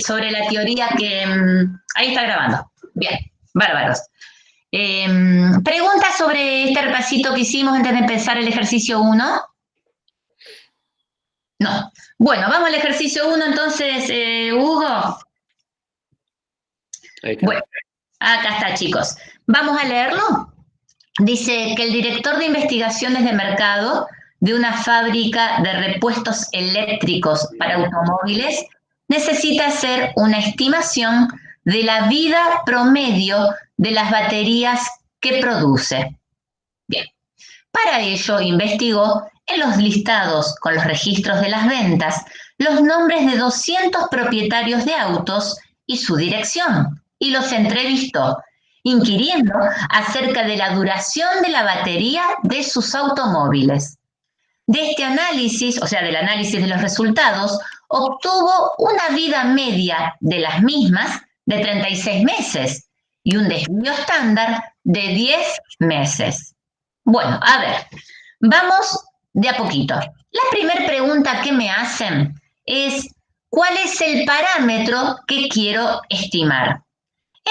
sobre la teoría que... ahí está grabando. Bien, bárbaros. ¿Preguntas sobre este repasito que hicimos antes de empezar el ejercicio 1? No. Bueno, vamos al ejercicio 1 entonces, Hugo. Ahí está. Bueno, acá está, chicos. Vamos a leerlo. Dice que el director de investigaciones de mercado de una fábrica de repuestos eléctricos para automóviles necesita hacer una estimación de la vida promedio de las baterías que produce. Bien. Para ello investigó en los listados con los registros de las ventas los nombres de 200 propietarios de autos y su dirección, y los entrevistó, inquiriendo acerca de la duración de la batería de sus automóviles. De este análisis, o sea, del análisis de los resultados, obtuvo una vida media de las mismas de 36 meses y un desvío estándar de 10 meses. Bueno, a ver, vamos de a poquito. La primera pregunta que me hacen es, ¿cuál es el parámetro que quiero estimar?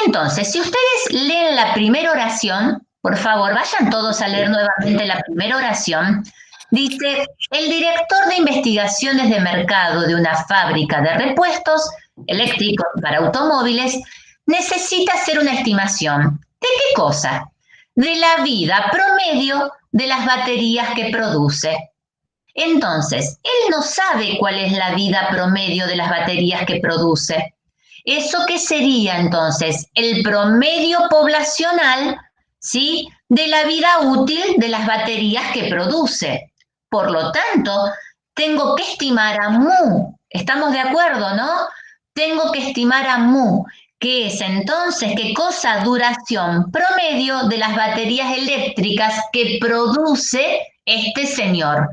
Entonces, si ustedes leen la primera oración, por favor, vayan todos a leer nuevamente la primera oración. Dice, el director de investigaciones de mercado de una fábrica de repuestos eléctricos para automóviles necesita hacer una estimación. ¿De qué cosa? De la vida promedio de las baterías que produce. Entonces, él no sabe cuál es la vida promedio de las baterías que produce. ¿Eso qué sería entonces? El promedio poblacional, ¿sí?, de la vida útil de las baterías que produce. Por lo tanto, tengo que estimar a mu. ¿Estamos de acuerdo, no? Tengo que estimar a mu, que es entonces, ¿qué cosa? Duración promedio de las baterías eléctricas que produce este señor.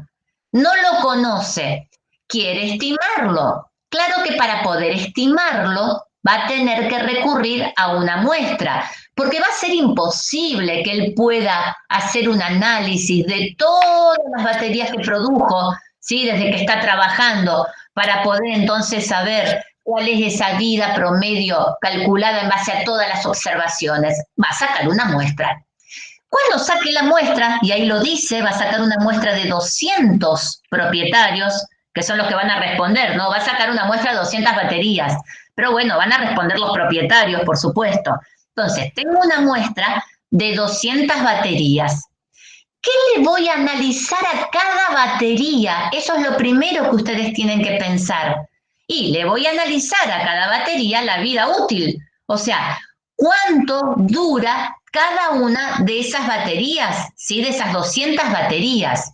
No lo conoce, quiere estimarlo. Claro que para poder estimarlo va a tener que recurrir a una muestra, porque va a ser imposible que él pueda hacer un análisis de todas las baterías que produjo, ¿sí?, desde que está trabajando, para poder entonces saber cuál es esa vida promedio calculada en base a todas las observaciones. Va a sacar una muestra. Cuando saque la muestra, y ahí lo dice, va a sacar una muestra de 200 propietarios, que son los que van a responder, ¿no? Va a sacar una muestra de 200 baterías, pero bueno, van a responder los propietarios, por supuesto. Entonces, tengo una muestra de 200 baterías. ¿Qué le voy a analizar a cada batería? Eso es lo primero que ustedes tienen que pensar. Y le voy a analizar a cada batería la vida útil. O sea, ¿cuánto dura cada una de esas baterías? ¿Sí? De esas 200 baterías.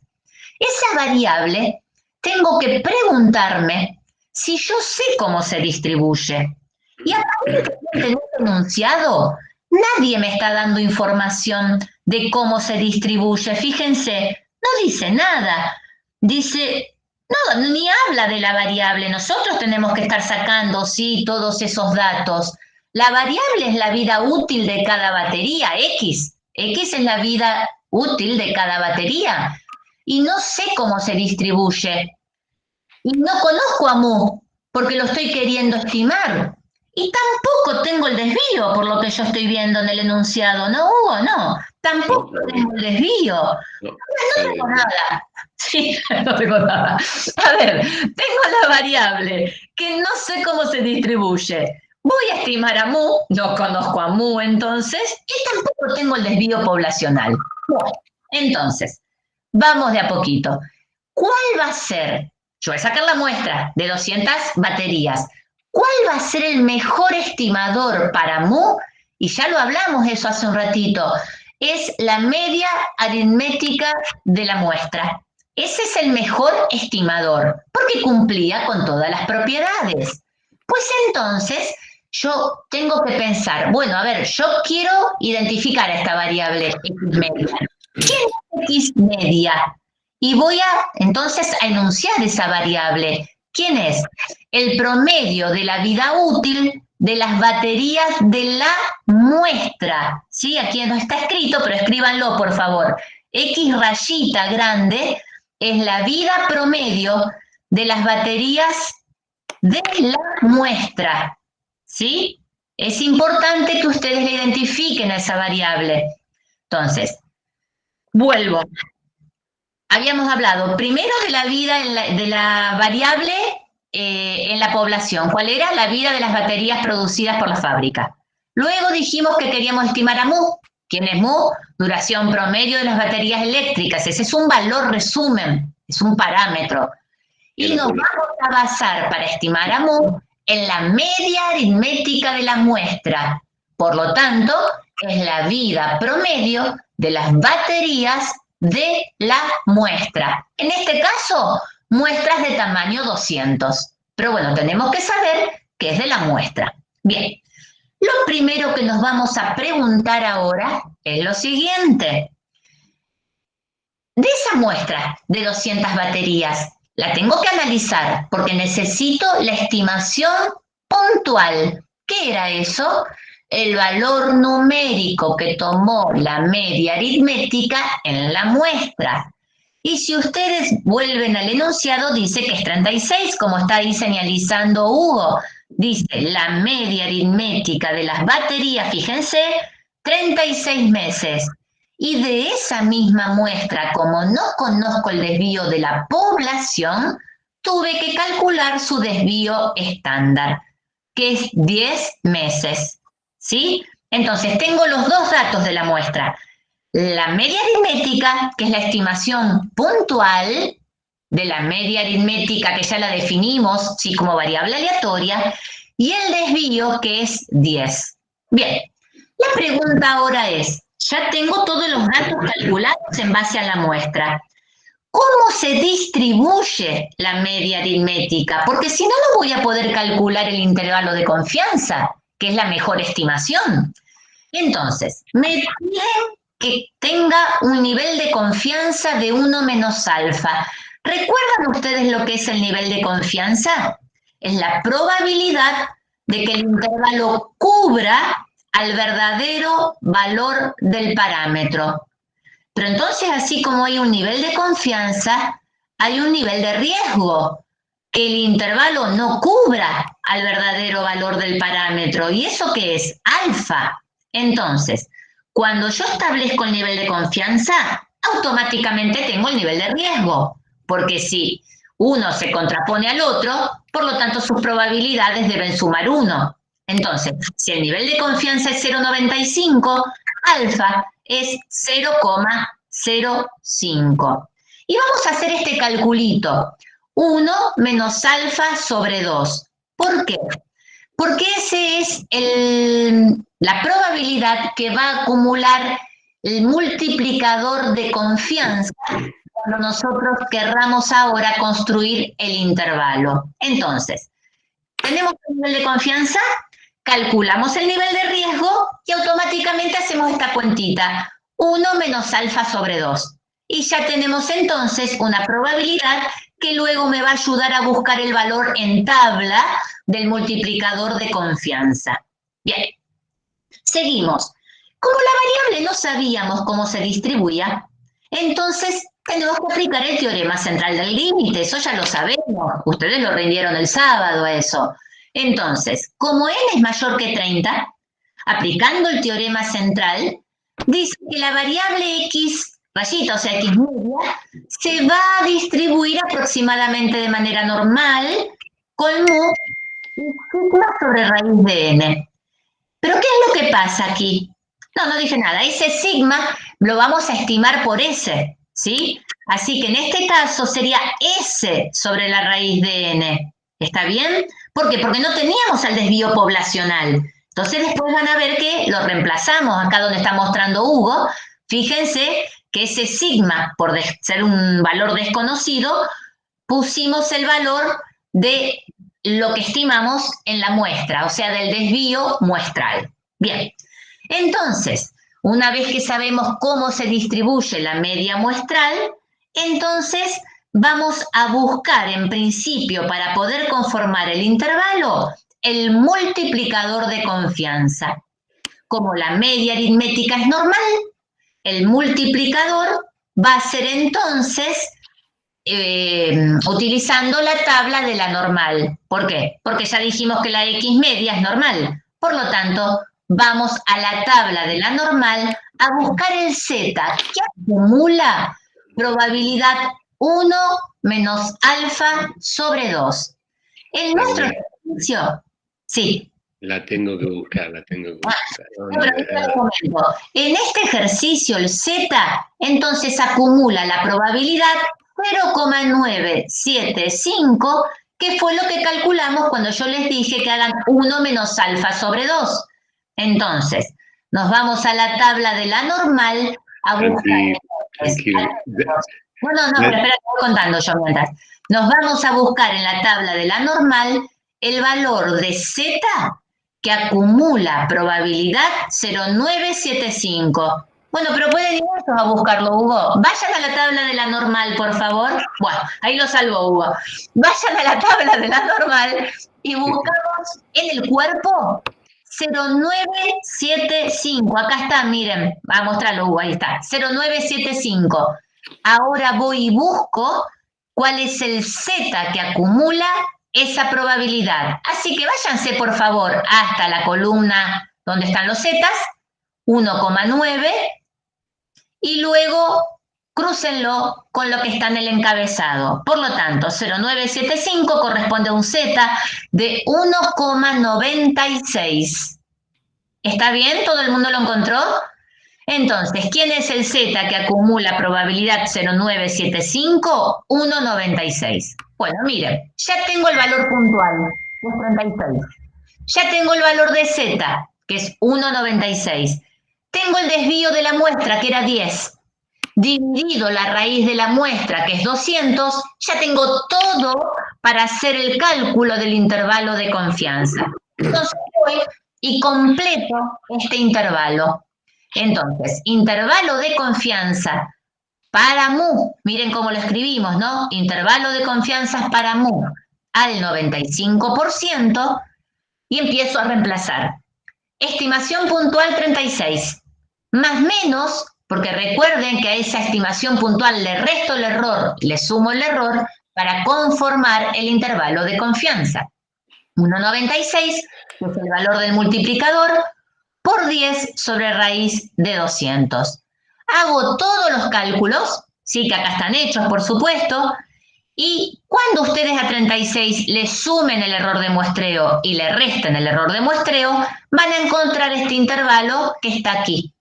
Esa variable tengo que preguntarme si yo sé cómo se distribuye. Y aparentemente en un enunciado, nadie me está dando información de cómo se distribuye. Fíjense, no dice nada. Dice, no, ni habla de la variable. Nosotros tenemos que estar sacando, sí, todos esos datos. La variable es la vida útil de cada batería, X. X es la vida útil de cada batería. Y no sé cómo se distribuye. Y no conozco a mu, porque lo estoy queriendo estimar. Y tampoco tengo el desvío, por lo que yo estoy viendo en el enunciado. No, Hugo, no. Tampoco tengo el desvío. No tengo nada. Sí, no tengo nada. A ver, tengo la variable que no sé cómo se distribuye. Voy a estimar a mu, no conozco a mu entonces, y tampoco tengo el desvío poblacional. Bueno, entonces, vamos de a poquito. ¿Cuál va a ser? Yo voy a sacar la muestra de 200 baterías. ¿Cuál va a ser el mejor estimador para mu? Y ya lo hablamos eso hace un ratito. Es la media aritmética de la muestra. Ese es el mejor estimador, porque cumplía con todas las propiedades. Pues entonces, yo tengo que pensar, bueno, a ver, yo quiero identificar a esta variable X media. ¿Quién es X media? Y voy entonces a enunciar esa variable. ¿Quién es? El promedio de la vida útil de las baterías de la muestra. ¿Sí? Aquí no está escrito, pero escríbanlo, por favor. X rayita grande es la vida promedio de las baterías de la muestra, ¿sí? Es importante que ustedes le identifiquen a esa variable. Entonces, vuelvo. Habíamos hablado primero de la vida de la variable en la población. ¿Cuál era? La vida de las baterías producidas por la fábrica. Luego dijimos que queríamos estimar a mu. ¿Quién es mu? Duración promedio de las baterías eléctricas. Ese es un valor resumen, es un parámetro. Y nos vamos a basar para estimar a mu en la media aritmética de la muestra. Por lo tanto, es la vida promedio de las baterías de la muestra. En este caso, muestras de tamaño 200. Pero bueno, tenemos que saber que es de la muestra. Bien, lo primero que nos vamos a preguntar ahora es lo siguiente. De esa muestra de 200 baterías, la tengo que analizar porque necesito la estimación puntual. ¿Qué era eso? El valor numérico que tomó la media aritmética en la muestra. Y si ustedes vuelven al enunciado, dice que es 36, como está ahí señalizando Hugo. Dice la media aritmética de las baterías, fíjense, 36 meses. Y de esa misma muestra, como no conozco el desvío de la población, tuve que calcular su desvío estándar, que es 10 meses. ¿Sí? Entonces, tengo los dos datos de la muestra. La media aritmética, que es la estimación puntual de la media aritmética, que ya la definimos, sí, como variable aleatoria, y el desvío, que es 10. Bien, la pregunta ahora es, ya tengo todos los datos calculados en base a la muestra. ¿Cómo se distribuye la media aritmética? Porque si no, no voy a poder calcular el intervalo de confianza, que es la mejor estimación. Entonces, me piden que tenga un nivel de confianza de 1 menos alfa. ¿Recuerdan ustedes lo que es el nivel de confianza? Es la probabilidad de que el intervalo cubra al verdadero valor del parámetro. Pero entonces, así como hay un nivel de confianza, hay un nivel de riesgo, que el intervalo no cubra al verdadero valor del parámetro. ¿Y eso qué es? Alfa. Entonces, cuando yo establezco el nivel de confianza, automáticamente tengo el nivel de riesgo, porque si uno se contrapone al otro, por lo tanto sus probabilidades deben sumar 1. Entonces, si el nivel de confianza es 0,95, alfa es 0,05. Y vamos a hacer este calculito. 1 menos alfa sobre 2. ¿Por qué? Porque ese es la probabilidad que va a acumular el multiplicador de confianza cuando nosotros querramos ahora construir el intervalo. Entonces, tenemos el nivel de confianza, calculamos el nivel de riesgo y automáticamente hacemos esta cuentita. 1 menos alfa sobre 2. Y ya tenemos entonces una probabilidad que luego me va a ayudar a buscar el valor en tabla del multiplicador de confianza. Bien, seguimos. Como la variable no sabíamos cómo se distribuía, entonces tenemos que aplicar el teorema central del límite, eso ya lo sabemos, ustedes lo rindieron el sábado eso. Entonces, como n es mayor que 30, aplicando el teorema central, dice que la variable x rayita, o sea, x media, se va a distribuir aproximadamente de manera normal con mu y sigma sobre raíz de n. ¿Pero qué es lo que pasa aquí? No dije nada. Ese sigma lo vamos a estimar por s, ¿sí? Así que en este caso sería s sobre la raíz de n. ¿Está bien? ¿Por qué? Porque no teníamos el desvío poblacional. Entonces después van a ver que lo reemplazamos acá donde está mostrando Hugo. Fíjense que ese sigma, por ser un valor desconocido, pusimos el valor de lo que estimamos en la muestra, o sea, del desvío muestral. Bien, entonces, una vez que sabemos cómo se distribuye la media muestral, entonces vamos a buscar en principio para poder conformar el intervalo el multiplicador de confianza. Como la media aritmética es normal, el multiplicador va a ser entonces utilizando la tabla de la normal. ¿Por qué? Porque ya dijimos que la X media es normal. Por lo tanto, vamos a la tabla de la normal a buscar el Z que acumula probabilidad 1 menos alfa sobre 2. En nuestro ejercicio, sí. La tengo que buscar, la tengo que buscar. En este ejercicio, el Z, entonces acumula la probabilidad 0,975, que fue lo que calculamos cuando yo les dije que hagan 1 menos alfa sobre 2. Entonces, nos vamos a la tabla de la normal a buscar. Tranquilo. No, pero espera, que voy contando yo mientras. Nos vamos a buscar en la tabla de la normal el valor de Z que acumula probabilidad 0,975. Bueno, pero pueden ir a buscarlo, Hugo. Vayan a la tabla de la normal, por favor. Bueno, ahí lo salvo, Hugo. Vayan a la tabla de la normal y buscamos en el cuerpo 0,975. Acá está, miren. Va a mostrarlo, Hugo, ahí está. 0,975. Ahora voy y busco cuál es el Z que acumula esa probabilidad. Así que váyanse, por favor, hasta la columna donde están los zetas, 1,9, y luego crúcenlo con lo que está en el encabezado. Por lo tanto, 0,975 corresponde a un Z de 1,96. ¿Está bien? ¿Todo el mundo lo encontró? Entonces, ¿quién es el Z que acumula probabilidad 0,975? 1,96. Bueno, miren, ya tengo el valor puntual, que es 36. Ya tengo el valor de Z, que es 1,96. Tengo el desvío de la muestra, que era 10. Dividido la raíz de la muestra, que es 200, ya tengo todo para hacer el cálculo del intervalo de confianza. Entonces voy y completo este intervalo. Entonces, intervalo de confianza para mu, miren cómo lo escribimos, ¿no? Intervalo de confianza para mu al 95% y empiezo a reemplazar. Estimación puntual 36, más menos, porque recuerden que a esa estimación puntual le resto el error, le sumo el error para conformar el intervalo de confianza. 1,96, que es el valor del multiplicador, por 10 sobre raíz de 200. Hago todos los cálculos, sí, que acá están hechos, por supuesto, y cuando ustedes a 36 le sumen el error de muestreo y le resten el error de muestreo, van a encontrar este intervalo que está aquí.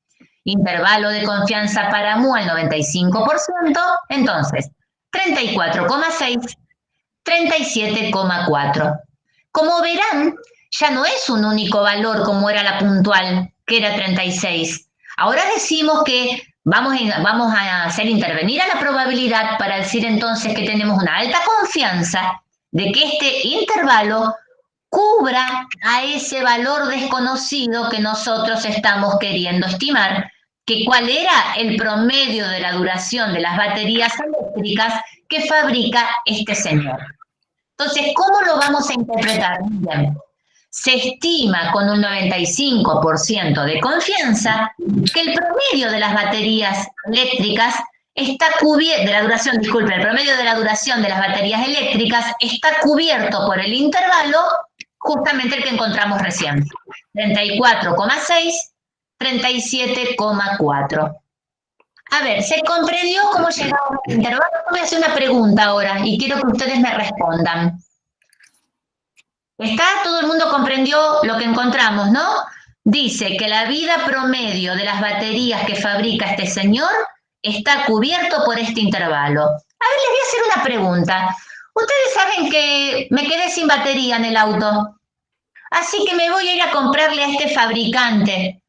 Intervalo de confianza para mu al 95%, entonces 34,6, 37,4. Como verán, ya no es un único valor como era la puntual, que era 36. Ahora decimos que vamos a hacer intervenir a la probabilidad para decir entonces que tenemos una alta confianza de que este intervalo cubra a ese valor desconocido que nosotros estamos queriendo estimar, que cuál era el promedio de la duración de las baterías eléctricas que fabrica este señor. Entonces, ¿cómo lo vamos a interpretar? Bien, se estima con un 95% de confianza que el promedio de las baterías eléctricas está cubierto, de la duración, disculpe, el promedio de la duración de las baterías eléctricas está cubierto por el intervalo, justamente el que encontramos recién, 34,6, 37,4. A ver, ¿se comprendió cómo llegamos al intervalo? Voy a hacer una pregunta ahora y quiero que ustedes me respondan. ¿Todo el mundo comprendió lo que encontramos, no? Dice que la vida promedio de las baterías que fabrica este señor está cubierto por este intervalo. A ver, les voy a hacer una pregunta. Ustedes saben que me quedé sin batería en el auto, así que me voy a ir a comprarle a este fabricante,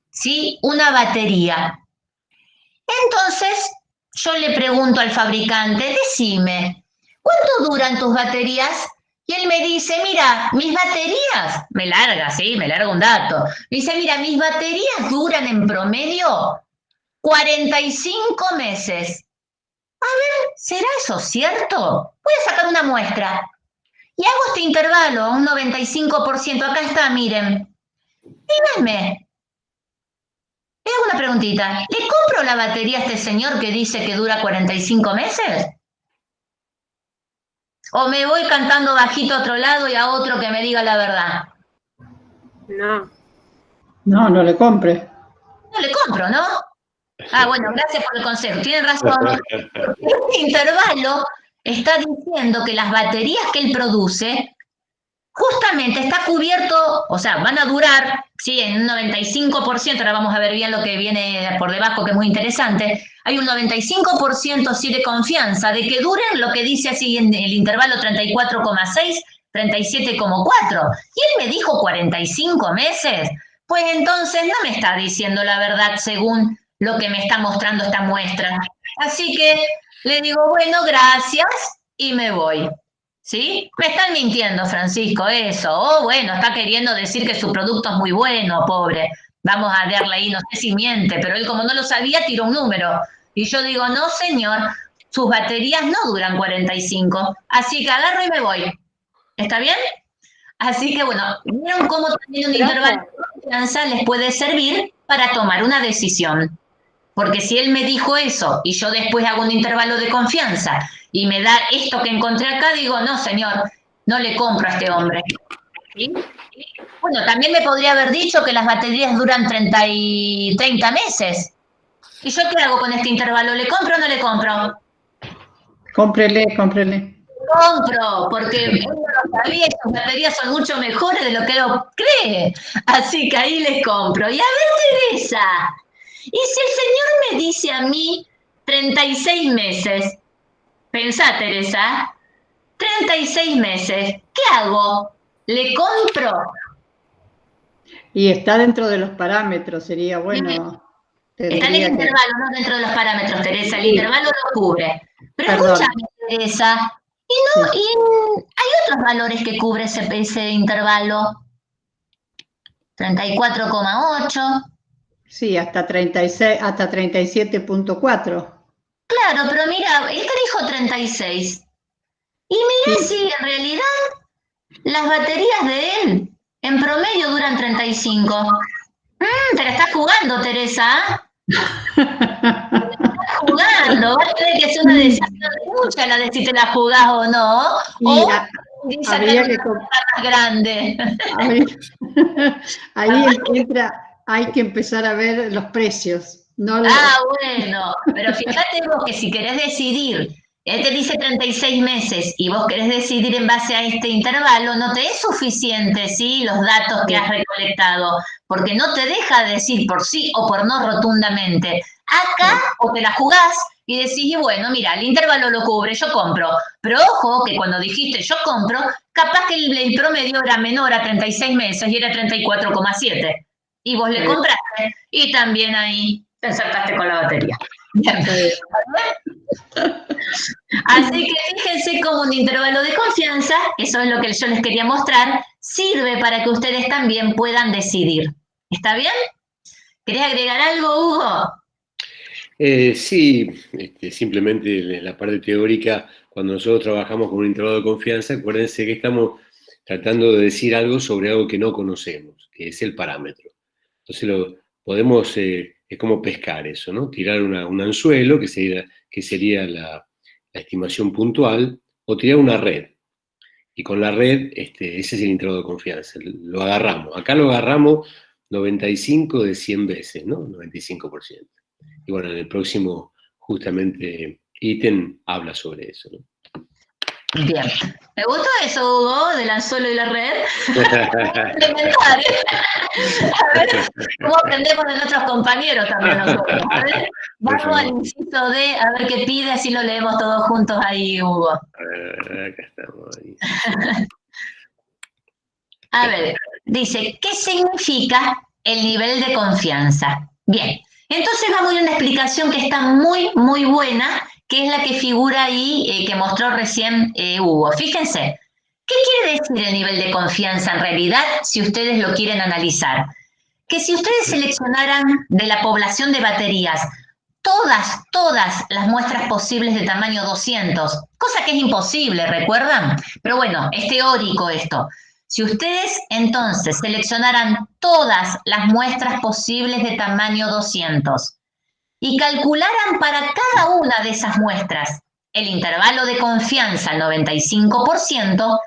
¿sí? Una batería. Entonces, yo le pregunto al fabricante, decime, ¿cuánto duran tus baterías? Y él me dice, mira, mis baterías, me larga un dato. Me dice, mira, mis baterías duran en promedio 45 meses. A ver, ¿será eso cierto? Voy a sacar una muestra. Y hago este intervalo, un 95%. Acá está, miren. Díganme, le hago una preguntita. ¿Le compro la batería a este señor que dice que dura 45 meses? ¿O me voy cantando bajito a otro lado y a otro que me diga la verdad? No. No, no le compre. No le compro, ¿no? Ah, bueno, gracias por el consejo. Tienen razón. Este intervalo está diciendo que las baterías que él produce justamente está cubierto, o sea, van a durar, sí, en un 95%, ahora vamos a ver bien lo que viene por debajo, que es muy interesante, hay un 95% sí de confianza de que duren lo que dice así en el intervalo 34,6, 37,4. Y él me dijo 45 meses, pues entonces no me está diciendo la verdad según lo que me está mostrando esta muestra. Así que le digo, bueno, gracias y me voy. ¿Sí? Me están mintiendo, Francisco, eso. Oh, bueno, está queriendo decir que su producto es muy bueno, pobre. Vamos a darle ahí, no sé si miente, pero él como no lo sabía, tiró un número. Y yo digo, no, señor, sus baterías no duran 45, así que agarro y me voy. ¿Está bien? Así que bueno, ¿vieron cómo también un intervalo de confianza les puede servir para tomar una decisión? Porque si él me dijo eso y yo después hago un intervalo de confianza y me da esto que encontré acá, digo, no, señor, no le compro a este hombre. ¿Sí? Bueno, también me podría haber dicho que las baterías duran 30 meses. ¿Y yo qué hago con este intervalo? ¿Le compro o no le compro? Cómprele, cómprele. Compro, porque él no lo sabía y sus baterías son mucho mejores de lo que él cree. Así que ahí les compro. Y a ver, Teresa, y si el señor me dice a mí 36 meses, pensá, Teresa, 36 meses, ¿qué hago? ¿Le compro? Y está dentro de los parámetros, sería bueno. Está en el Tendría que. intervalo, no dentro de los parámetros, Teresa. El Sí, intervalo lo cubre. Pero perdón. escúchame, Teresa, ¿y Sí. no, hay otros valores que cubre ese intervalo? 34,8. Sí, hasta 36, hasta 37,4. Claro, pero mira, este dijo 36. Y mira Sí. si en realidad las baterías de él en promedio duran 35. Te la estás jugando, Teresa. Estás jugando. Vas a tener que hacer una decisión mucha la de si te la jugás o no. Y O sacar habría una que. cosa más grande. Ahí entra, hay que empezar a ver los precios. No, Ah, bueno, pero fíjate vos que si querés decidir, él te dice 36 meses y vos querés decidir en base a este intervalo, no te es suficiente, ¿sí? Los datos que has recolectado, porque no te deja decir por sí o por no rotundamente. Acá o te la jugás y decís, y bueno, mira, el intervalo lo cubre, yo compro. Pero ojo que cuando dijiste yo compro, capaz que el promedio era menor a 36 meses y era 34,7. Y vos le compraste y también ahí te ensartaste con la batería. Bien. Así que fíjense como un intervalo de confianza, eso es lo que yo les quería mostrar, sirve para que ustedes también puedan decidir. ¿Está bien? ¿Querés agregar algo, Hugo? Sí, simplemente en la parte teórica, cuando nosotros trabajamos con un intervalo de confianza, acuérdense que estamos tratando de decir algo sobre algo que no conocemos, que es el parámetro. Entonces podemos, es como pescar eso, ¿no? Tirar un anzuelo, que sería la estimación puntual, o tirar una red. Y con la red, ese es el intervalo de confianza, lo agarramos. Acá lo agarramos 95 de 100 veces, ¿no? 95%. Y bueno, en el próximo, justamente, ítem habla sobre eso, ¿no? Bien. ¿Me gustó eso, Hugo, del anzuelo y la red? Implementar, A ver cómo aprendemos de nuestros compañeros también nosotros. A ver, vamos al inciso D, a ver qué pide, así lo leemos todos juntos ahí, Hugo. A ver, acá estamos. Ahí. A ver, dice, ¿qué significa el nivel de confianza? Bien, entonces vamos a ir a una explicación que está muy, muy buena, que es la que figura ahí, que mostró recién Hugo. Fíjense, ¿qué quiere decir el nivel de confianza en realidad si ustedes lo quieren analizar? Que si ustedes seleccionaran de la población de baterías todas las muestras posibles de tamaño 200, cosa que es imposible, ¿recuerdan? Pero bueno, es teórico esto. Si ustedes entonces seleccionaran todas las muestras posibles de tamaño 200 y calcularan para cada una de esas muestras el intervalo de confianza al 95%,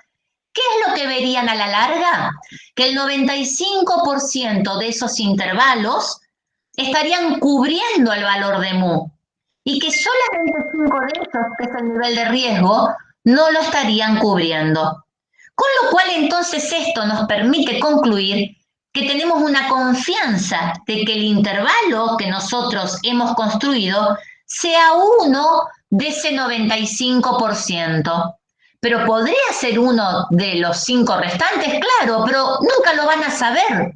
¿qué es lo que verían a la larga? Que el 95% de esos intervalos estarían cubriendo el valor de mu y que solamente 5 de esos, que es el nivel de riesgo, no lo estarían cubriendo. Con lo cual, entonces, esto nos permite concluir que tenemos una confianza de que el intervalo que nosotros hemos construido sea uno de ese 95%. Pero podría ser uno de los 5 restantes, claro, pero nunca lo van a saber,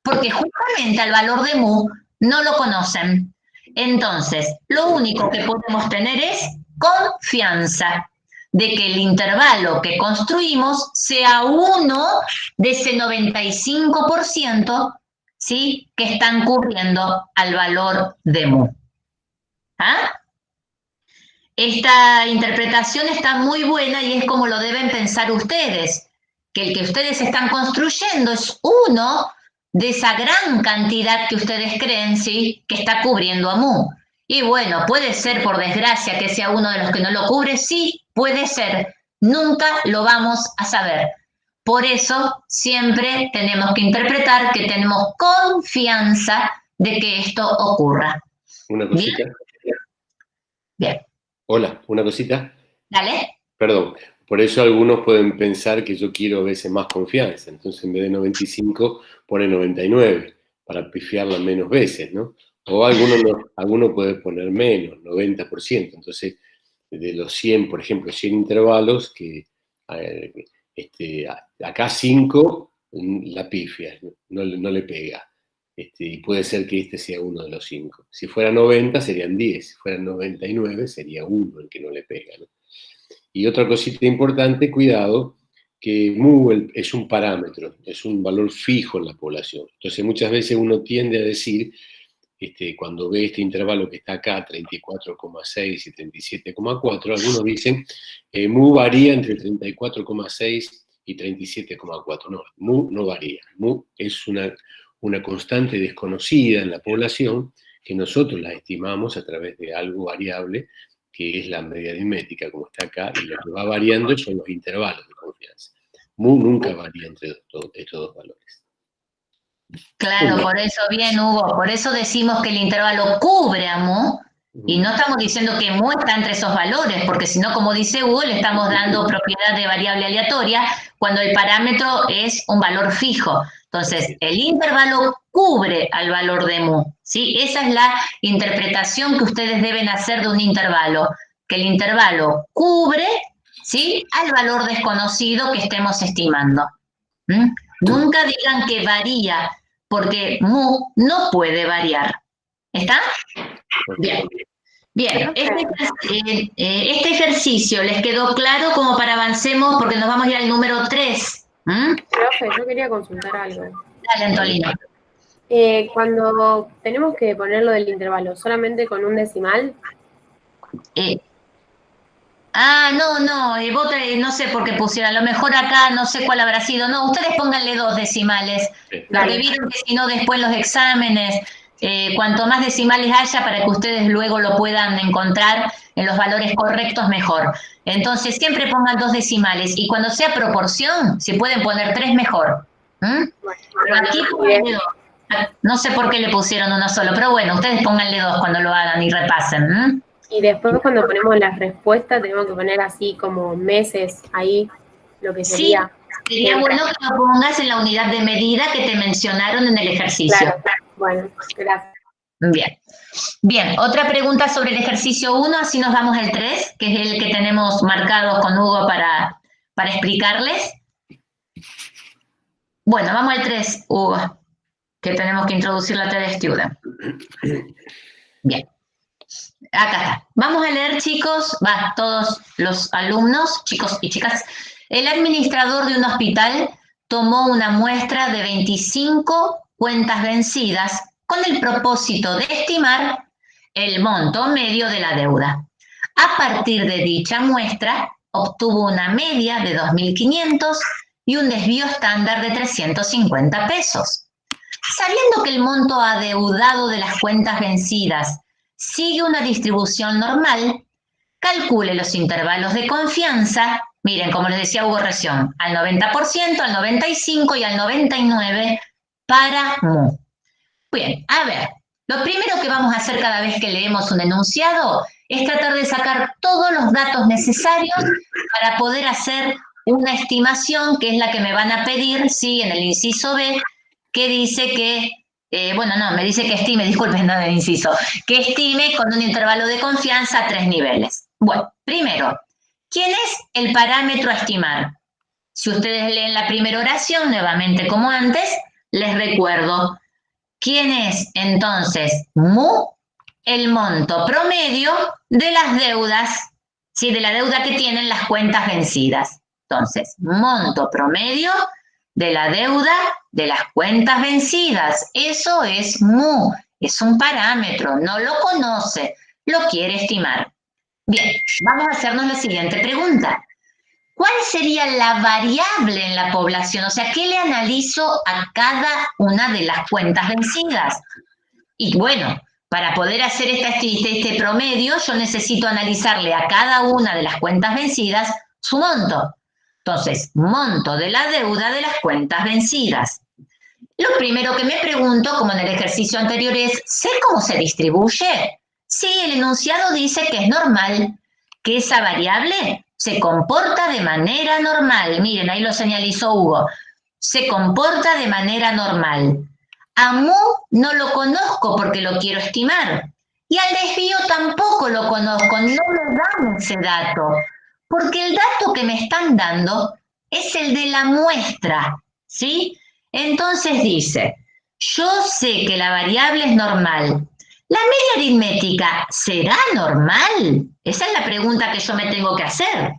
porque justamente al valor de mu no lo conocen. Entonces, lo único que podemos tener es confianza de que el intervalo que construimos sea uno de ese 95%, ¿sí?, que están cubriendo al valor de mu. ¿Ah? Esta interpretación está muy buena y es como lo deben pensar ustedes, que el que ustedes están construyendo es uno de esa gran cantidad que ustedes creen, ¿sí?, que está cubriendo a mu. Y bueno, puede ser, por desgracia, que sea uno de los que no lo cubre, sí, puede ser, nunca lo vamos a saber. Por eso siempre tenemos que interpretar que tenemos confianza de que esto ocurra. Una cosita. Bien. Hola, una cosita. Dale. Perdón, por eso algunos pueden pensar que yo quiero a veces más confianza, entonces en vez de 95 pone 99 para pifiarla menos veces, ¿no? O alguno puede poner menos, 90%, entonces de los 100, por ejemplo, 100 intervalos, que acá 5 la pifia, no le pega. Y puede ser que este sea uno de los 5. Si fuera 90 serían 10, si fueran 99 sería 1 el que no le pega, ¿no? Y otra cosita importante, cuidado, que mu es un parámetro, es un valor fijo en la población. Entonces muchas veces uno tiende a decir, cuando ve este intervalo que está acá, 34,6 y 37,4, algunos dicen, mu varía entre 34,6 y 37,4. No, mu no varía. Mu es una constante desconocida en la población que nosotros la estimamos a través de algo variable, que es la media aritmética, como está acá, y lo que va variando son los intervalos de confianza. Mu nunca varía entre estos dos valores. Claro, por eso, bien, Hugo, por eso decimos que el intervalo cubre a mu, y no estamos diciendo que mu está entre esos valores, porque si no, como dice Hugo, le estamos dando propiedad de variable aleatoria cuando el parámetro es un valor fijo. Entonces, el intervalo cubre al valor de mu, ¿sí? Esa es la interpretación que ustedes deben hacer de un intervalo, que el intervalo cubre, ¿sí?, al valor desconocido que estemos estimando. Nunca digan que varía, porque mu no puede variar. ¿Está? Bien. Bien, este ejercicio les quedó claro como para avancemos, porque nos vamos a ir al número 3. Profe, yo quería consultar algo. Dale, Antolino. Cuando tenemos que ponerlo del intervalo, ¿solamente con un decimal? No, no sé por qué pusieron, a lo mejor acá no sé cuál habrá sido. No, ustedes pónganle 2 decimales. Porque vieron que si no después los exámenes, cuanto más decimales haya para que ustedes luego lo puedan encontrar en los valores correctos, mejor. Entonces siempre pongan 2 decimales y cuando sea proporción, si pueden poner 3, mejor. Pero aquí pónganle 2. No sé por qué le pusieron uno solo, pero bueno, ustedes pónganle 2 cuando lo hagan y repasen. Y después cuando ponemos las respuestas tenemos que poner así como meses ahí, lo que sería. Sí, sería bueno que lo pongas en la unidad de medida que te mencionaron en el ejercicio. Claro, bueno, gracias. Bien. Bien, otra pregunta sobre el ejercicio 1, así nos vamos al 3, que es el que tenemos marcado con Hugo para explicarles. Bueno, vamos al 3, Hugo, que tenemos que introducir la TD Student. Bien. Acá está. Vamos a leer, chicos, todos los alumnos, chicos y chicas. El administrador de un hospital tomó una muestra de 25 cuentas vencidas con el propósito de estimar el monto medio de la deuda. A partir de dicha muestra, obtuvo una media de 2.500 y un desvío estándar de 350 pesos. Sabiendo que el monto adeudado de las cuentas vencidas sigue una distribución normal, calcule los intervalos de confianza, miren, como les decía Hugo recién, al 90%, al 95% y al 99% para mu. Bien, a ver, lo primero que vamos a hacer cada vez que leemos un enunciado es tratar de sacar todos los datos necesarios para poder hacer una estimación, que es la que me van a pedir, sí, en el inciso B, que dice que, me dice que estime, disculpen, no del inciso, que estime con un intervalo de confianza a 3 niveles. Bueno, primero, ¿quién es el parámetro a estimar? Si ustedes leen la primera oración, nuevamente como antes, les recuerdo, ¿quién es entonces mu? El monto promedio de las deudas, ¿sí? De la deuda que tienen las cuentas vencidas. Entonces, monto promedio de la deuda de las cuentas vencidas. Eso es mu, es un parámetro, no lo conoce, lo quiere estimar. Bien, vamos a hacernos la siguiente pregunta. ¿Cuál sería la variable en la población? O sea, ¿qué le analizo a cada una de las cuentas vencidas? Y bueno, para poder hacer este promedio, yo necesito analizarle a cada una de las cuentas vencidas su monto. Entonces, monto de la deuda de las cuentas vencidas. Lo primero que me pregunto, como en el ejercicio anterior, es, ¿sé cómo se distribuye? Sí, el enunciado dice que es normal, que esa variable se comporta de manera normal. Miren, ahí lo señalizó Hugo. Se comporta de manera normal. A mu no lo conozco porque lo quiero estimar. Y al desvío tampoco lo conozco, no me dan ese dato. Porque el dato que me están dando es el de la muestra, ¿sí? Entonces dice, yo sé que la variable es normal. ¿La media aritmética será normal? Esa es la pregunta que yo me tengo que hacer.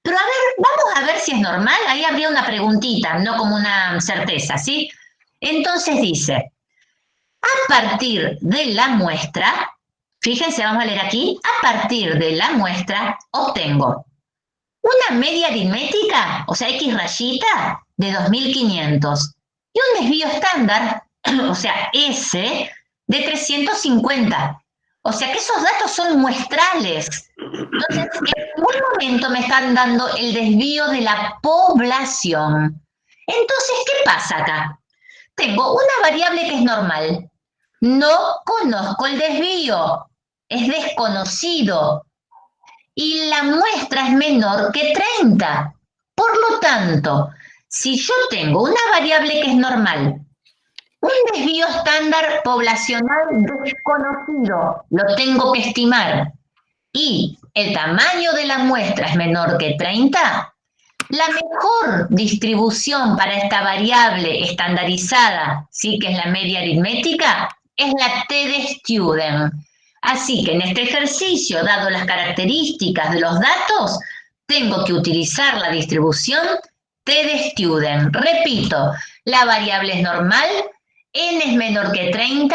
Pero a ver, vamos a ver si es normal. Ahí habría una preguntita, no como una certeza, ¿sí? Entonces dice, a partir de la muestra, fíjense, vamos a leer aquí, a partir de la muestra obtengo una media aritmética, o sea, X rayita, de 2500 y un desvío estándar, o sea, S, de 350. O sea que esos datos son muestrales. Entonces, en ningún momento me están dando el desvío de la población. Entonces, ¿qué pasa acá? Tengo una variable que es normal. No conozco el desvío. Es desconocido. Y la muestra es menor que 30. Por lo tanto, si yo tengo una variable que es normal, un desvío estándar poblacional desconocido, lo tengo que estimar, y el tamaño de la muestra es menor que 30, la mejor distribución para esta variable estandarizada, ¿sí? Que es la media aritmética, es la T de Student. Así que en este ejercicio, dado las características de los datos, tengo que utilizar la distribución T de Student. Repito, la variable es normal, n es menor que 30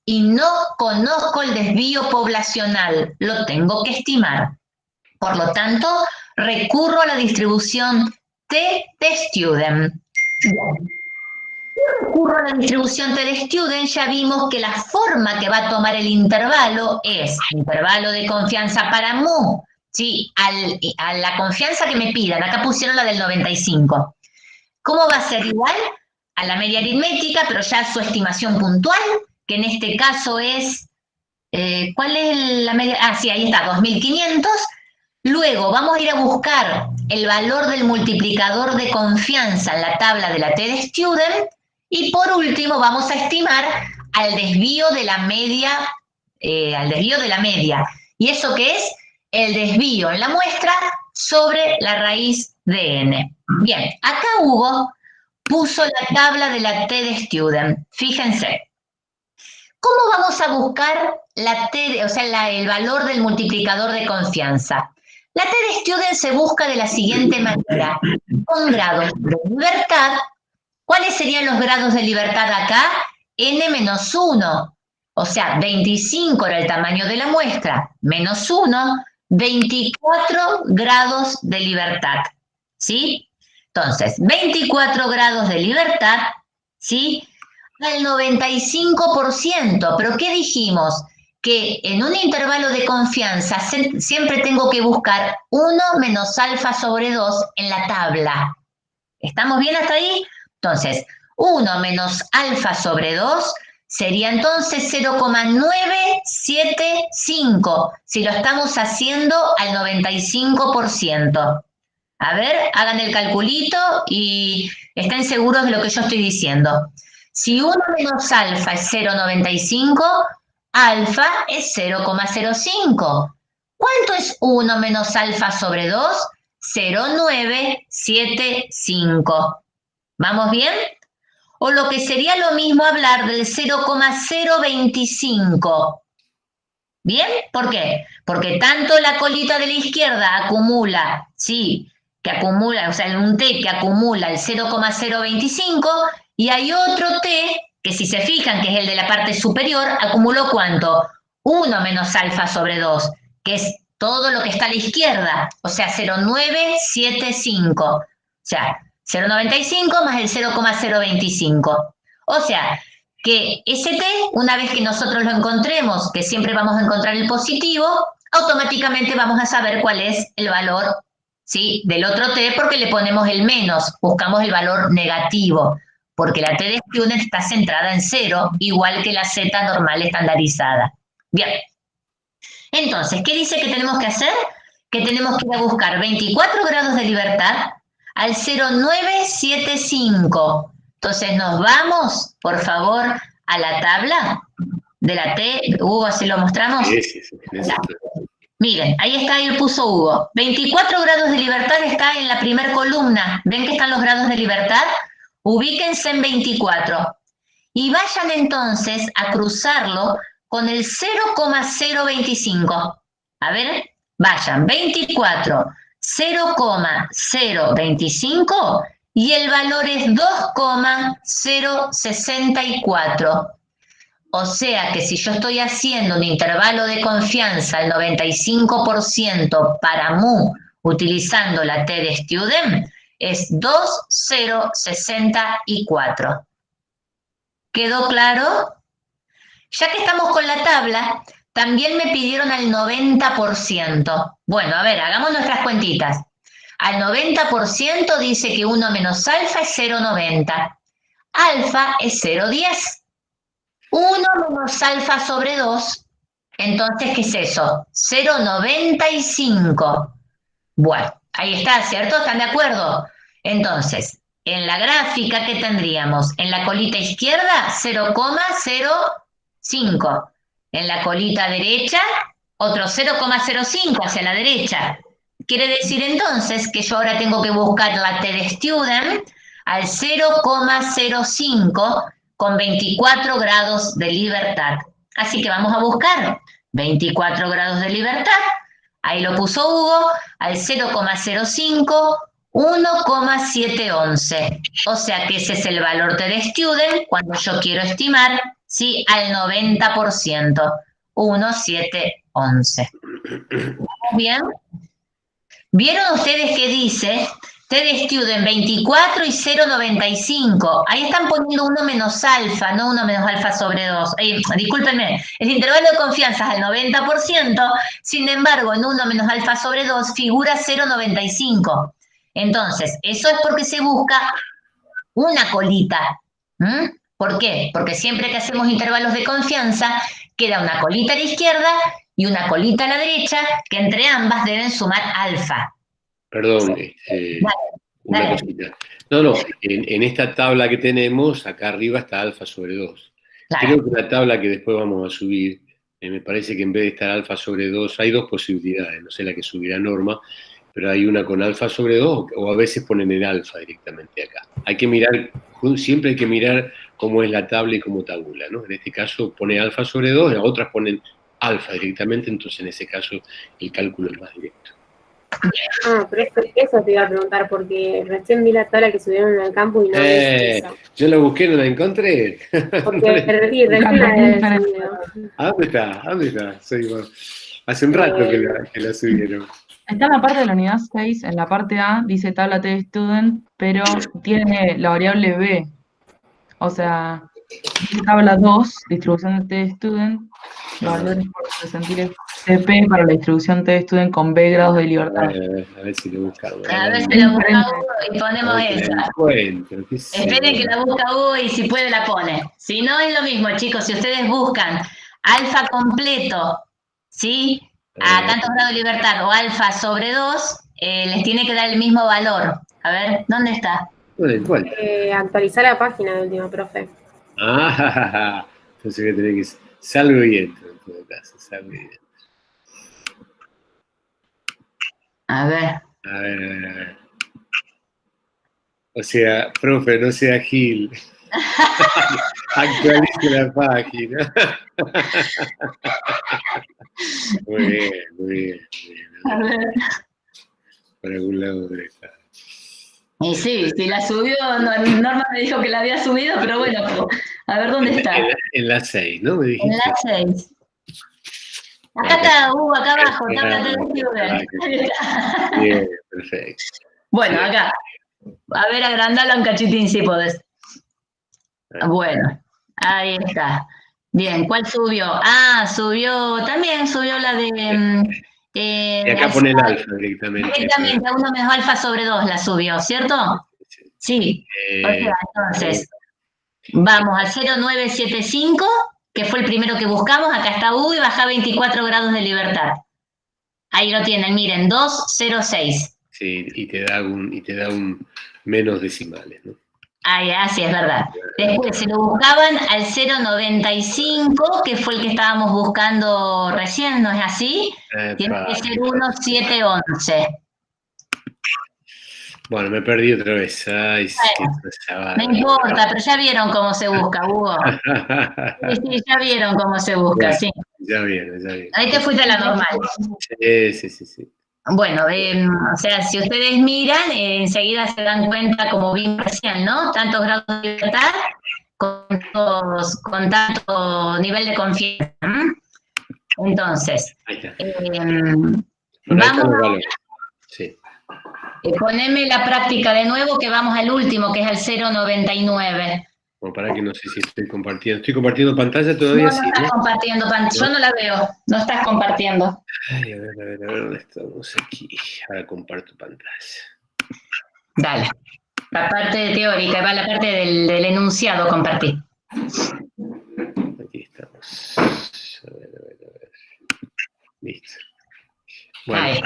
y no conozco el desvío poblacional, lo tengo que estimar. Por lo tanto, recurro a la distribución T de Student. Bien. Si recurro a la distribución T de Student, ya vimos que la forma que va a tomar el intervalo es intervalo de confianza para mu, ¿sí? A la confianza que me pidan, acá pusieron la del 95. ¿Cómo va a ser igual? A la media aritmética, pero ya su estimación puntual, que en este caso es, ¿cuál es la media? Ah, sí, ahí está, 2500. Luego vamos a ir a buscar el valor del multiplicador de confianza en la tabla de la T de Student y por último vamos a estimar al desvío de la media, ¿Y eso qué es? El desvío en la muestra sobre la raíz de n. Bien, acá Hugo puso la tabla de la T de Student. Fíjense. ¿Cómo vamos a buscar la T, el valor del multiplicador de confianza? La T de Student se busca de la siguiente manera, con grados de libertad. ¿Cuáles serían los grados de libertad acá? n-1, o sea, 25 era el tamaño de la muestra, menos 1, 24 grados de libertad, ¿sí? Entonces, 24 grados de libertad, ¿sí? Al 95%, pero ¿qué dijimos? que en un intervalo de confianza siempre tengo que buscar 1 menos alfa sobre 2 en la tabla. ¿Estamos bien hasta ahí? Entonces, 1 menos alfa sobre 2 sería entonces 0,975, si lo estamos haciendo al 95%. A ver, hagan el calculito y estén seguros de lo que yo estoy diciendo. Si 1 menos alfa es 0,95, alfa es 0,05. ¿Cuánto es 1 menos alfa sobre 2? 0,975. ¿Vamos bien? O lo que sería lo mismo hablar del 0,025. ¿Bien? ¿Por qué? Porque tanto la colita de la izquierda acumula, sí, que acumula, o sea, un T que acumula el 0,025 y hay otro T que si se fijan, que es el de la parte superior, acumuló ¿cuánto? 1 menos alfa sobre 2, que es todo lo que está a la izquierda, o sea, 0,975. O sea, 0,95 más el 0,025. O sea, que ese T, una vez que nosotros lo encontremos, que siempre vamos a encontrar el positivo, automáticamente vamos a saber cuál es el valor, ¿sí?, del otro T, porque le ponemos el menos, buscamos el valor negativo, porque la T de Student está centrada en 0, igual que la Z normal estandarizada. Bien. Entonces, ¿qué dice que tenemos que hacer? Que tenemos que ir a buscar 24 grados de libertad al 0,975. Entonces nos vamos, por favor, a la tabla de la T. Hugo, ¿así lo mostramos? Sí. Miren, ahí está, ahí puso Hugo. 24 grados de libertad está en la primera columna. ¿Ven que están los grados de libertad? Ubíquense en 24. Y vayan entonces a cruzarlo con el 0,025. A ver, vayan, 24, 0,025 y el valor es 2,064. O sea que si yo estoy haciendo un intervalo de confianza al 95% para mu utilizando la T de Student, es 2,064. ¿Quedó claro? Ya que estamos con la tabla, también me pidieron al 90%. Bueno, a ver, hagamos nuestras cuentitas. Al 90% dice que 1 menos alfa es 0,90. Alfa es 0,10. 1 menos alfa sobre 2, entonces, ¿qué es eso? 0,95. Bueno, ahí está, ¿cierto? ¿Están de acuerdo? Entonces, en la gráfica, ¿qué tendríamos? En la colita izquierda, 0,05. En la colita derecha, otro 0,05 hacia la derecha. Quiere decir entonces que yo ahora tengo que buscar la T de Student al 0,05 con 24 grados de libertad. Así que vamos a buscar 24 grados de libertad. Ahí lo puso Hugo, al 0,05, 1,711. O sea que ese es el valor de Student cuando yo quiero estimar, ¿sí?, al 90%, 1,711. ¿Bien? ¿Vieron ustedes qué dice? T de Student 24 y 0,95. Ahí están poniendo 1 menos alfa, no 1 menos alfa sobre 2. Discúlpenme, el intervalo de confianza es al 90%, sin embargo, en 1 menos alfa sobre 2 figura 0,95. Entonces, eso es porque se busca una colita. ¿Por qué? Porque siempre que hacemos intervalos de confianza, queda una colita a la izquierda y una colita a la derecha, que entre ambas deben sumar alfa. Perdón, una cosita. No, en esta tabla que tenemos, acá arriba está alfa sobre 2. Claro. Creo que la tabla que después vamos a subir, me parece que en vez de estar alfa sobre 2, hay dos posibilidades, no sé la que subirá Norma, pero hay una con alfa sobre 2, o a veces ponen el alfa directamente acá. Hay que mirar, siempre hay que mirar cómo es la tabla y cómo tabula, ¿no? En este caso pone alfa sobre 2, las otras ponen alfa directamente, entonces en ese caso el cálculo es más directo. Ah, pero eso te iba a preguntar, porque recién vi la tabla que subieron en el campo y no es eso. Yo la busqué, no la encontré. Porque recién la subido. ¿Dónde está? Hace un rato que la subieron. Está en la parte de la unidad 6, en la parte A, dice tabla T de Student, pero tiene la variable B. O sea, dice tabla 2, distribución de T de Student, Valores por sentiles TP para la distribución T-Student con B grados de libertad. A ver si lo buscamos. A ver si lo busca Hugo y ponemos esa. Esperen que la busca Hugo y si puede la pone. Si no, es lo mismo, chicos. Si ustedes buscan alfa completo, ¿sí? A tantos grados de libertad o alfa sobre 2, les tiene que dar el mismo valor. A ver, ¿dónde está? ¿Cuál? Actualizar la página de último, profe. Ah, entonces voy a tener que salgo y entro en todo caso, salgo y entro. A ver. A ver. O sea, profe, no sea Gil. Actualice la página. Muy bien. A ver. Por algún lado debe estar. Y sí, si la subió, Norma me dijo que la había subido, pero bueno, a ver dónde está. En la 6, ¿no? Me dijiste. En la 6. Acá está, acá abajo, tabla de Student. Bien, perfecto. Bueno, acá. A ver, agrandalo un cachitín si podés. Bueno, ahí está. Bien, ¿cuál subió? También subió la de... y acá pone el alfa directamente. Directamente, a 1 menos alfa sobre 2 la subió, ¿cierto? Sí. O sea, entonces, vamos al 0975, que fue el primero que buscamos. Acá está U y baja 24 grados de libertad. Ahí lo tienen, miren, 206. Sí, y te da un menos decimales, ¿no? Así es verdad. Después se lo buscaban al 095, que fue el que estábamos buscando recién, ¿no es así? Tiene que ser 1711. Bueno, me perdí otra vez. Ay, no importa, pero ya vieron cómo se busca, Hugo. Sí, ya vieron cómo se busca, bueno, sí. Ya vieron. Ahí te fuiste a la normal. Sí. Bueno, o sea, si ustedes miran, enseguida se dan cuenta, como vimos recién, ¿no? Tantos grados de libertad con tanto nivel de confianza. Entonces, vamos sí. Poneme la práctica de nuevo, que vamos al último, que es al 099. Bueno, para que no sé si estoy compartiendo. ¿Estoy compartiendo pantalla todavía? No estás compartiendo pantalla. Yo no la veo. No estás compartiendo. Ay, a ver, ¿dónde estamos aquí? Ahora comparto pantalla. Dale. La parte teórica, va la parte del enunciado, compartí. Aquí estamos. A ver. Listo. Bueno. Ahí.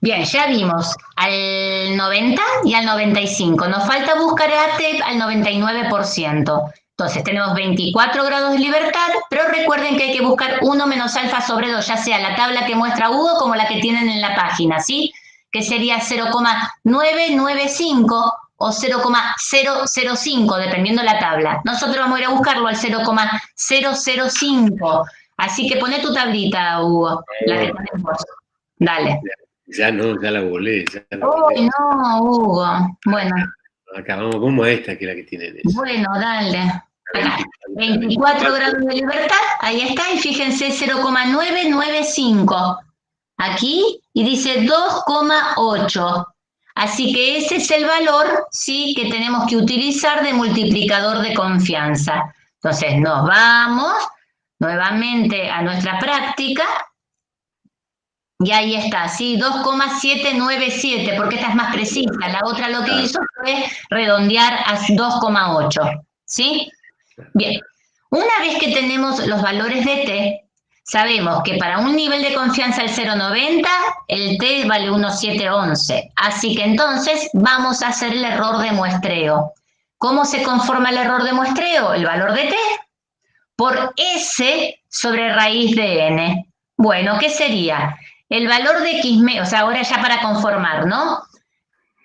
Bien, ya vimos al 90 y al 95. Nos falta buscar a TEP al 99%. Entonces tenemos 24 grados de libertad, pero recuerden que hay que buscar 1 menos alfa sobre 2, ya sea la tabla que muestra Hugo como la que tienen en la página, ¿sí? Que sería 0,995 o 0,005, dependiendo de la tabla. Nosotros vamos a ir a buscarlo al 0,005. Así que poné tu tablita, Hugo, la que tenemos. Dale. Ya la volé. Uy, no, Hugo. Bueno. Acá vamos a esta, que es la que tienen eso. Bueno, dale. Acá, 24 grados de libertad, ahí está, y fíjense, 0,995. Aquí, y dice 2,8. Así que ese es el valor, sí, que tenemos que utilizar de multiplicador de confianza. Entonces, nos vamos nuevamente a nuestra práctica. Y ahí está, sí, 2,797, porque esta es más precisa. La otra lo que hizo fue redondear a 2,8, ¿sí? Bien, una vez que tenemos los valores de T, sabemos que para un nivel de confianza del 0,90, el T vale 1,711. Así que entonces vamos a hacer el error de muestreo. ¿Cómo se conforma el error de muestreo? El valor de T por S sobre raíz de N. Bueno, ¿qué sería? El valor de X media, o sea, ahora ya para conformar, ¿no?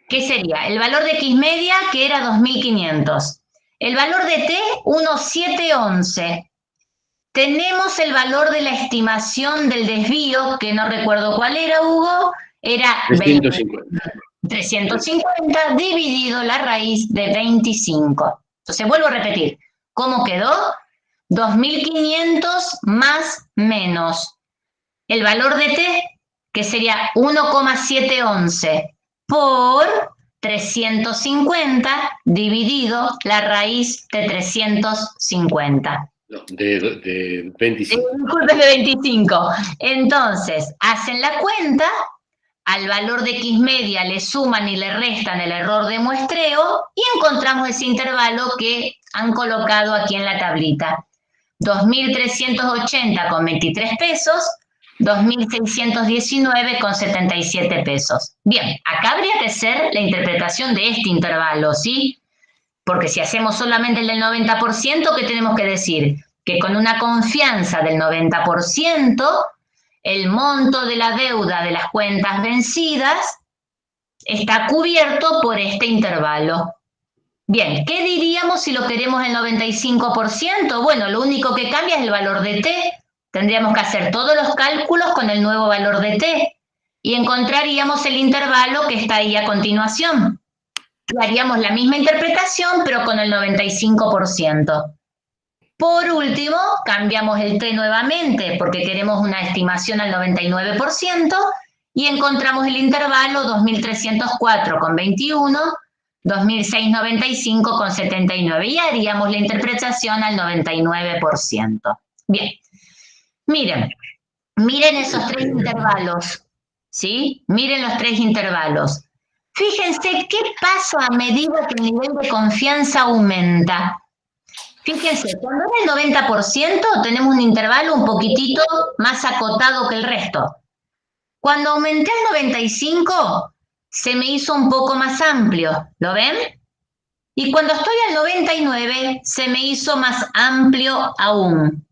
¿Qué sería? El valor de X media, que era 2500. El valor de T, 1,711. Tenemos el valor de la estimación del desvío, que no recuerdo cuál era, Hugo, era 350 dividido la raíz de 25. Entonces, vuelvo a repetir. ¿Cómo quedó? 2500 más menos el valor de T, que sería 1,711 por 350 dividido la raíz de 350. No, de 25. Disculpen, de 25. Entonces, hacen la cuenta, al valor de X media le suman y le restan el error de muestreo y encontramos ese intervalo que han colocado aquí en la tablita. 2.380 con 23 pesos, 2.619 con 77 pesos. Bien, acá habría que hacer la interpretación de este intervalo, ¿sí? Porque si hacemos solamente el del 90%, ¿qué tenemos que decir? Que con una confianza del 90%, el monto de la deuda de las cuentas vencidas está cubierto por este intervalo. Bien, ¿qué diríamos si lo queremos el 95%? Bueno, lo único que cambia es el valor de t. Tendríamos que hacer todos los cálculos con el nuevo valor de t y encontraríamos el intervalo que está ahí a continuación. Y haríamos la misma interpretación, pero con el 95%. Por último, cambiamos el t nuevamente porque queremos una estimación al 99% y encontramos el intervalo 2.304 con 21, 2.695 con 79 y haríamos la interpretación al 99%. Bien, miren esos tres intervalos, ¿sí? Miren los tres intervalos. Fíjense qué pasa a medida que el nivel de confianza aumenta. Fíjense, cuando era el 90% tenemos un intervalo un poquitito más acotado que el resto. Cuando aumenté al 95%, se me hizo un poco más amplio, ¿lo ven? Y cuando estoy al 99%, se me hizo más amplio aún.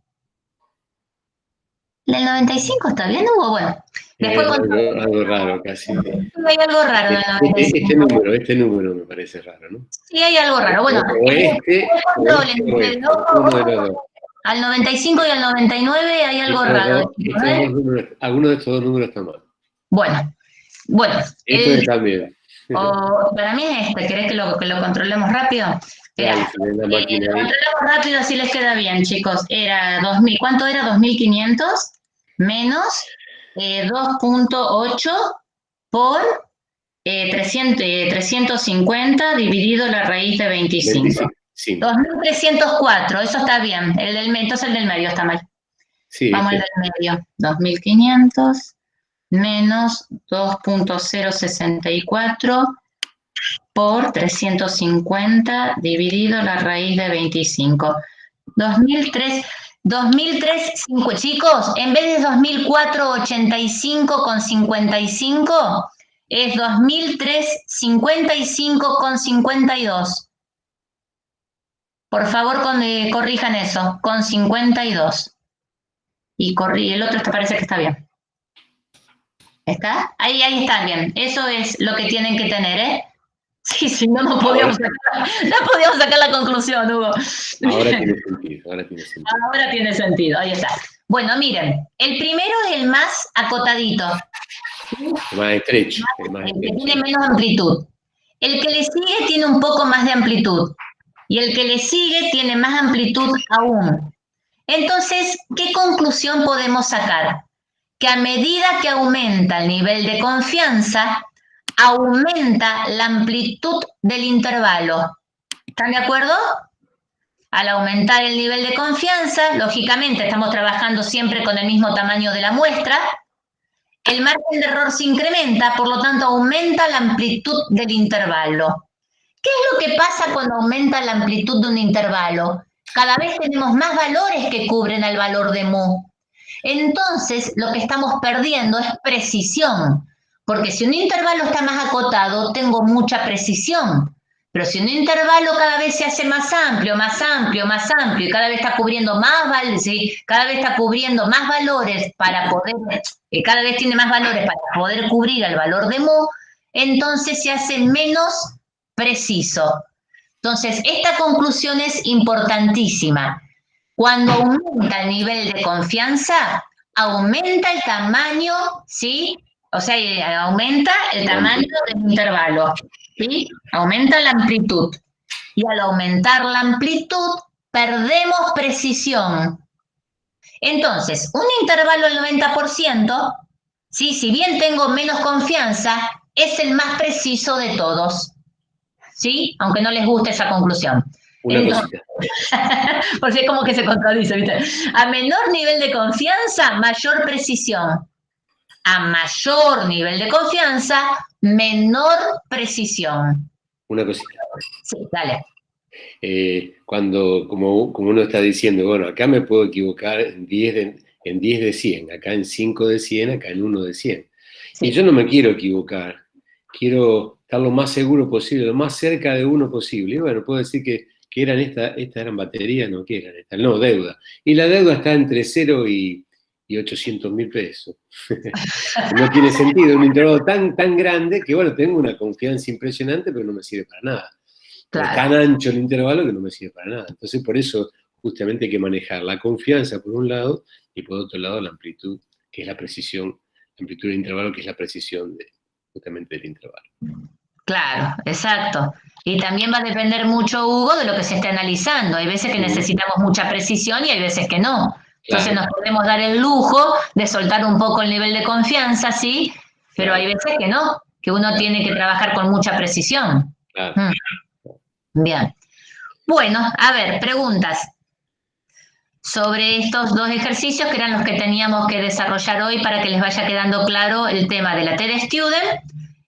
¿El 95% está bien, Hugo? Bueno, después Algo raro casi. hay algo raro en el 95%. Este número me parece raro, ¿no? Sí, hay algo raro. Bueno, al 95 y al 99 hay algo raro. Algunos de estos dos números están mal. Bueno. Esto también. Para mí es este. ¿Querés que lo controlemos rápido? Lo controlamos rápido, así les queda bien, chicos. Era 2000. ¿Cuánto era? 2.500 menos 2.8 por 350 dividido la raíz de 25. 2.304, eso está bien. Entonces el del medio está mal. Sí, vamos al del medio. 2.500 menos 2.064 por 350 dividido la raíz de 25. 2.305, chicos, en vez de 2.485 con 55, es 2.355 con 52. Por favor, corrijan eso, con 52. Y el otro parece que está bien. ¿Está? Ahí están bien. Eso es lo que tienen que tener, ¿eh? Sí, no podíamos sacar la conclusión, Hugo. Ahora tiene sentido. Ahí está. Bueno, miren, el primero es el más acotadito. El más estrecho. El que tiene menos amplitud. El que le sigue tiene un poco más de amplitud. Y el que le sigue tiene más amplitud aún. Entonces, ¿qué conclusión podemos sacar? Que a medida que aumenta el nivel de confianza, aumenta la amplitud del intervalo. ¿Están de acuerdo? Al aumentar el nivel de confianza, lógicamente estamos trabajando siempre con el mismo tamaño de la muestra, el margen de error se incrementa, por lo tanto aumenta la amplitud del intervalo. ¿Qué es lo que pasa cuando aumenta la amplitud de un intervalo? Cada vez tenemos más valores que cubren al valor de mu. Entonces, lo que estamos perdiendo es precisión, porque si un intervalo está más acotado, tengo mucha precisión. Pero si un intervalo cada vez se hace más amplio, y cada vez está cubriendo más valores, ¿sí? Cada vez está cubriendo más valores para poder, cada vez tiene más valores para poder cubrir el valor de mu, entonces se hace menos preciso. Entonces, esta conclusión es importantísima. Cuando aumenta el nivel de confianza, aumenta el tamaño, ¿sí? O sea, aumenta el tamaño del intervalo, ¿sí? Aumenta la amplitud. Y al aumentar la amplitud, perdemos precisión. Entonces, un intervalo del 90%, ¿sí? Si bien tengo menos confianza, es el más preciso de todos, ¿sí? Aunque no les guste esa conclusión. Una cosita. Porque es como que se contradice, ¿viste? A menor nivel de confianza, mayor precisión. A mayor nivel de confianza, menor precisión. Una cosita. Sí, dale. Cuando, como uno está diciendo, bueno, acá me puedo equivocar en 10 de 100, acá en 5 de 100, acá en 1 de 100. Sí. Y yo no me quiero equivocar, quiero estar lo más seguro posible, lo más cerca de 1 posible. Y bueno, puedo decir que eran estas eran baterías, no, que eran estas, no, deuda. Y la deuda está entre 0 y 800.000 pesos. No tiene sentido, un intervalo tan grande que, bueno, tengo una confianza impresionante, pero no me sirve para nada. Claro. Es tan ancho el intervalo que no me sirve para nada. Entonces, por eso, justamente hay que manejar la confianza por un lado y por otro lado la amplitud, que es la precisión, la amplitud del intervalo, que es la precisión justamente del intervalo. Claro, exacto. Y también va a depender mucho, Hugo, de lo que se esté analizando. Hay veces que necesitamos mucha precisión y hay veces que no. Entonces Claro. nos podemos dar el lujo de soltar un poco el nivel de confianza, sí, pero Claro. hay veces que no, que uno Claro. tiene que trabajar con mucha precisión. Claro. Bien. Bueno, a ver, preguntas sobre estos 2 ejercicios que eran los que teníamos que desarrollar hoy para que les vaya quedando claro el tema de la TED Student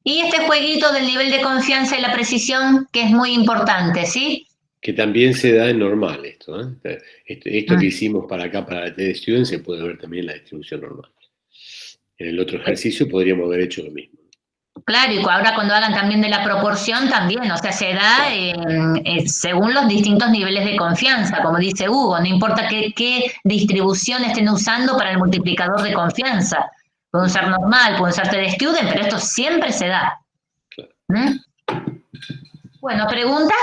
y este jueguito del nivel de confianza y la precisión que es muy importante, ¿sí? Que también se da en normal esto, ¿eh? Esto que hicimos para acá, para la TED Student, se puede ver también en la distribución normal. En el otro ejercicio podríamos haber hecho lo mismo. Claro, y ahora cuando hagan también de la proporción también, o sea, se da según los distintos niveles de confianza, como dice Hugo, no importa qué distribución estén usando para el multiplicador de confianza. Pueden usar normal, pueden usar TED Student, pero esto siempre se da. Claro. Bueno, ¿preguntas?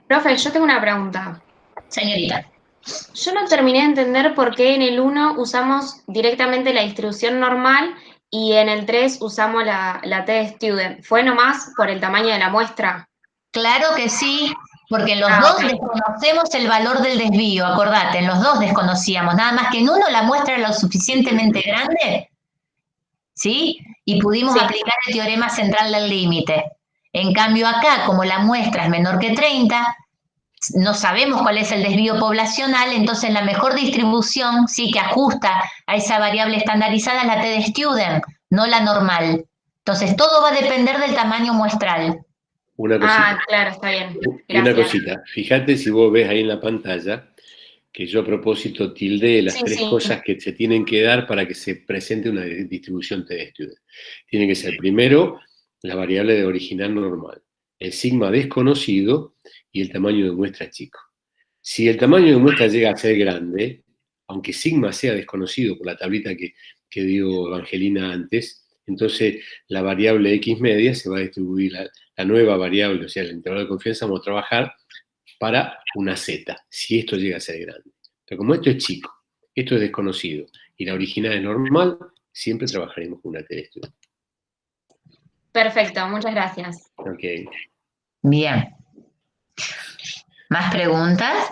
Profe, yo tengo una pregunta. Señorita. Yo no terminé de entender por qué en el 1 usamos directamente la distribución normal y en el 3 usamos la TED Student. ¿Fue nomás por el tamaño de la muestra? Claro que sí, porque en los Ah, dos ok. desconocemos el valor del desvío, acordate, en los dos desconocíamos, nada más que en uno la muestra era lo suficientemente grande, ¿sí? Y pudimos Sí. aplicar el teorema central del límite. En cambio acá, como la muestra es menor que 30, no sabemos cuál es el desvío poblacional, entonces la mejor distribución, sí, que ajusta a esa variable estandarizada es la TED Student, no la normal. Entonces todo va a depender del tamaño muestral. Una cosita. Ah, claro, está bien. Y una Gracias. cosita, fíjate si vos ves ahí en la pantalla que yo a propósito tilde las Sí, 3 sí. cosas que se tienen que dar para que se presente una distribución TED Student. Tiene que ser primero la variable de original normal, el sigma desconocido y el tamaño de muestra chico. Si el tamaño de muestra llega a ser grande, aunque sigma sea desconocido por la tablita que dio Evangelina antes, entonces la variable X media se va a distribuir, la nueva variable, o sea, el intervalo de confianza, vamos a trabajar para una Z, si esto llega a ser grande. Pero como esto es chico, esto es desconocido, y la original es normal, siempre trabajaremos con una TED Student. Perfecto, muchas gracias. Ok. Bien. ¿Más preguntas?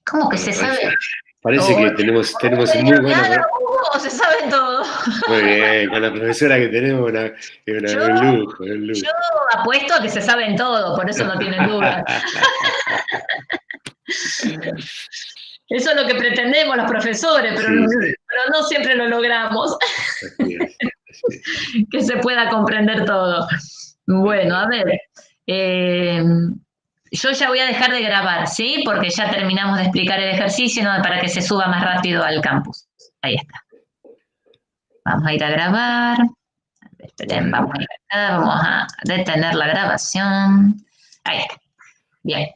¿Cómo que Bueno, se sabe? parece que tenemos muy buena... Hugo, se sabe todo. Muy bien, con la profesora que tenemos, un lujo. Yo apuesto a que se saben todo, por eso no tienen duda. Eso es lo que pretendemos los profesores, pero, Sí. pero no siempre lo logramos. Así es. Que se pueda comprender todo. Bueno, a ver. Yo ya voy a dejar de grabar, ¿sí? Porque ya terminamos de explicar el ejercicio, ¿no? Para que se suba más rápido al campus. Ahí está. Vamos a ir a grabar. Esperen, vamos a detener la grabación. Ahí está. Bien.